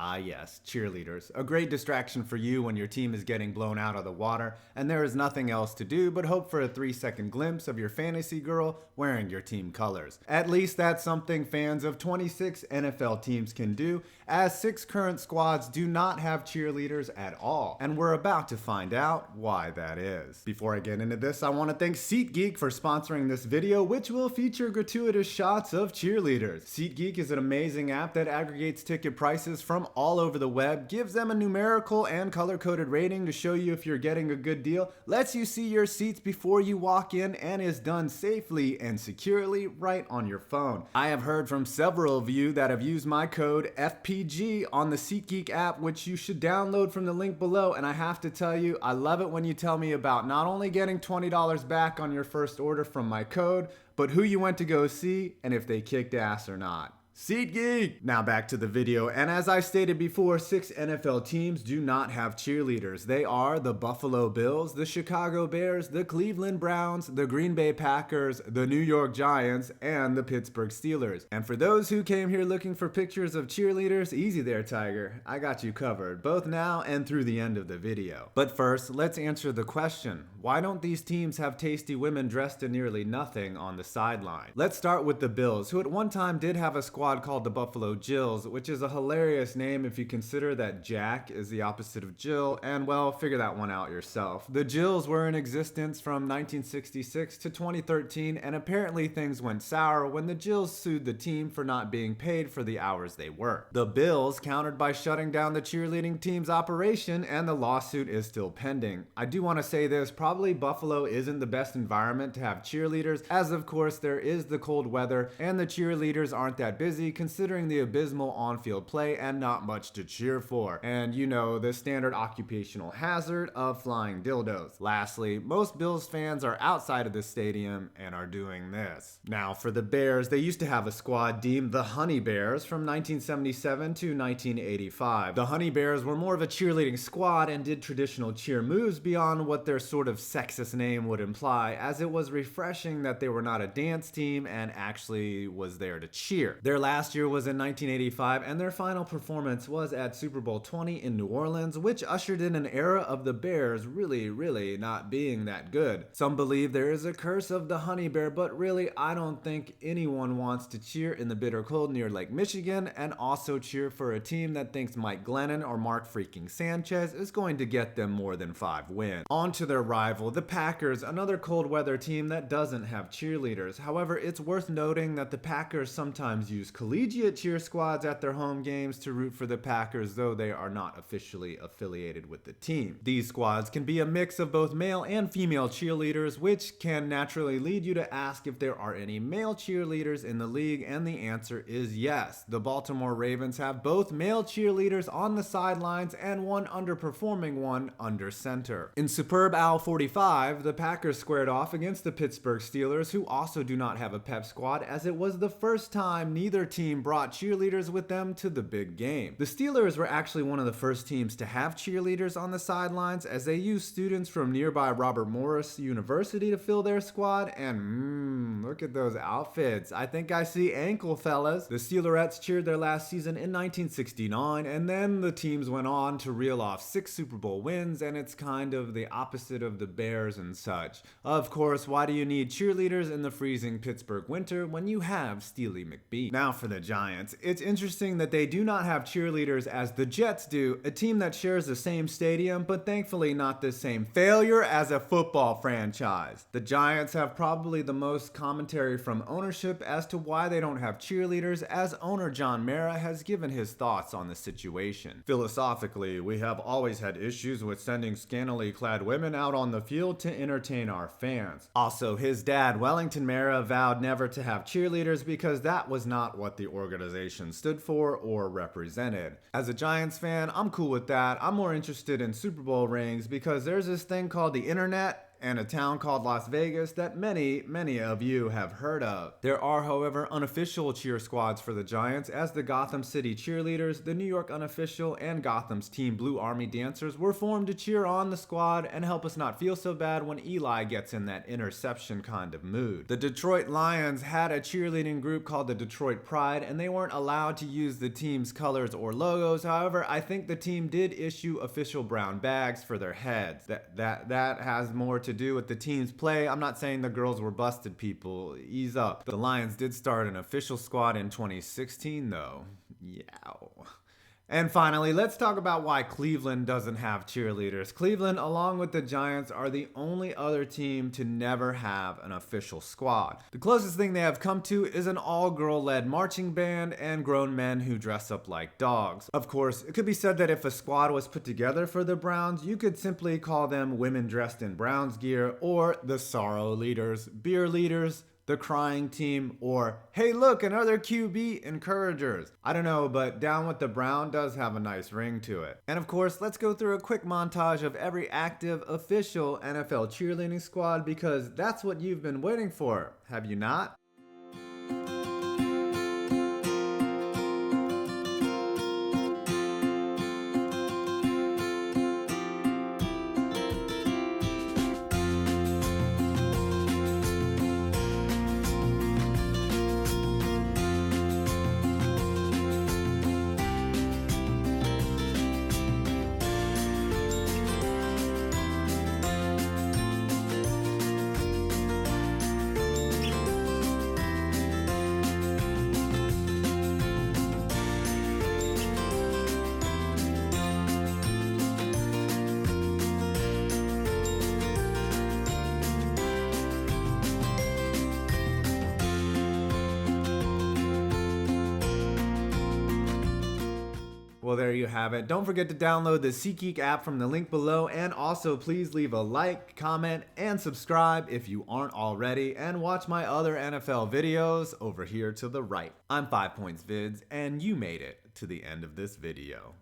Ah yes, cheerleaders. A great distraction for you when your team is getting blown out of the water and there is nothing else to do but hope for a 3-second glimpse of your fantasy girl wearing your team colors. At least that's something fans of 26 NFL teams can do, as 6 current squads do not have cheerleaders at all. And we're about to find out why that is. Before I get into this, I want to thank SeatGeek for sponsoring this video, which will feature gratuitous shots of cheerleaders. SeatGeek is an amazing app that aggregates ticket prices from all over the web, gives them a numerical and color-coded rating to show you if you're getting a good deal, lets you see your seats before you walk in, and is done safely and securely right on your phone. I have heard from several of you that have used my code FPG on the SeatGeek app, which you should download from the link below, and I have to tell you, I love it when you tell me about not only getting $20 back on your first order from my code, but who you went to go see and if they kicked ass or not. SeatGeek! Now back to the video, and as I stated before, 6 NFL teams do not have cheerleaders. They are the Buffalo Bills, the Chicago Bears, the Cleveland Browns, the Green Bay Packers, the New York Giants, and the Pittsburgh Steelers. And for those who came here looking for pictures of cheerleaders, easy there, Tiger. I got you covered, both now and through the end of the video. But first, let's answer the question. Why don't these teams have tasty women dressed in nearly nothing on the sideline? Let's start with the Bills, who at one time did have a squad called the Buffalo Jills, which is a hilarious name if you consider that Jack is the opposite of Jill, and well, figure that one out yourself. The Jills were in existence from 1966 to 2013, and apparently things went sour when the Jills sued the team for not being paid for the hours they worked. The Bills countered by shutting down the cheerleading team's operation, and the lawsuit is still pending. I do want to say this, probably Buffalo isn't the best environment to have cheerleaders, as of course there is the cold weather, and the cheerleaders aren't that busy considering the abysmal on-field play and not much to cheer for. And you know, the standard occupational hazard of flying dildos. Lastly, most Bills fans are outside of the stadium and are doing this. Now for the Bears, they used to have a squad deemed the Honey Bears from 1977 to 1985. The Honey Bears were more of a cheerleading squad and did traditional cheer moves beyond what their sort of sexist name would imply, as it was refreshing that they were not a dance team and actually was there to cheer. Their last year was in 1985, and their final performance was at Super Bowl 20 in New Orleans, which ushered in an era of the Bears really not being that good. Some believe there is a curse of the Honey Bear, but really I don't think anyone wants to cheer in the bitter cold near Lake Michigan and also cheer for a team that thinks Mike Glennon or Mark freaking Sanchez is going to get them more than 5 wins. On to their rival, the Packers, another cold weather team that doesn't have cheerleaders. However, it's worth noting that the Packers sometimes use collegiate cheer squads at their home games to root for the Packers, though they are not officially affiliated with the team. These squads can be a mix of both male and female cheerleaders, which can naturally lead you to ask if there are any male cheerleaders in the league, and the answer is yes. The Baltimore Ravens have both male cheerleaders on the sidelines and one underperforming one under center. In superb Owl 45, the Packers squared off against the Pittsburgh Steelers, who also do not have a pep squad, as it was the first time neither team brought cheerleaders with them to the big game. The Steelers were actually one of the first teams to have cheerleaders on the sidelines, as they used students from nearby Robert Morris University to fill their squad, and look at those outfits. I think I see ankle, fellas. The Steelerettes cheered their last season in 1969, and then the teams went on to reel off 6 Super Bowl wins, and it's kind of the opposite of the Bears and such. Of course, why do you need cheerleaders in the freezing Pittsburgh winter when you have Steely McBee? Now for the Giants. It's interesting that they do not have cheerleaders as the Jets do, a team that shares the same stadium, but thankfully not the same failure as a football franchise. The Giants have probably the most commentary from ownership as to why they don't have cheerleaders, as owner John Mara has given his thoughts on the situation. Philosophically, we have always had issues with sending scantily clad women out on the field to entertain our fans. Also, his dad, Wellington Mara, vowed never to have cheerleaders because that was not what the organization stood for or represented. As a Giants fan, I'm cool with that. I'm more interested in Super Bowl rings because there's this thing called the internet, and a town called Las Vegas that many of you have heard of. There are, however, unofficial cheer squads for the Giants, as the Gotham City Cheerleaders, the New York unofficial, and Gotham's Team Blue Army Dancers were formed to cheer on the squad and help us not feel so bad when Eli gets in that interception kind of mood. The Detroit Lions had a cheerleading group called the Detroit Pride, and they weren't allowed to use the team's colors or logos. However, I think the team did issue official brown bags for their heads. That has more to do with the team's play. I'm not saying the girls were busted, people. Ease up. The Lions did start an official squad in 2016 though. Yow. And finally, let's talk about why Cleveland doesn't have cheerleaders. Cleveland, along with the Giants, are the only other team to never have an official squad. The closest thing they have come to is an all-girl-led marching band and grown men who dress up like dogs. Of course, it could be said that if a squad was put together for the Browns, you could simply call them women dressed in Browns gear, or the Sorrow Leaders, Beer Leaders, the Crying Team, or hey look, another QB encouragers. I don't know, but Down with the Brown does have a nice ring to it. And of course, let's go through a quick montage of every active official NFL cheerleading squad, because that's what you've been waiting for, have you not? Well, there you have it. Don't forget to download the SeatGeek app from the link below, and also please leave a like, comment, and subscribe if you aren't already, and watch my other NFL videos over here to the right. I'm 5 Points Vids, and you made it to the end of this video.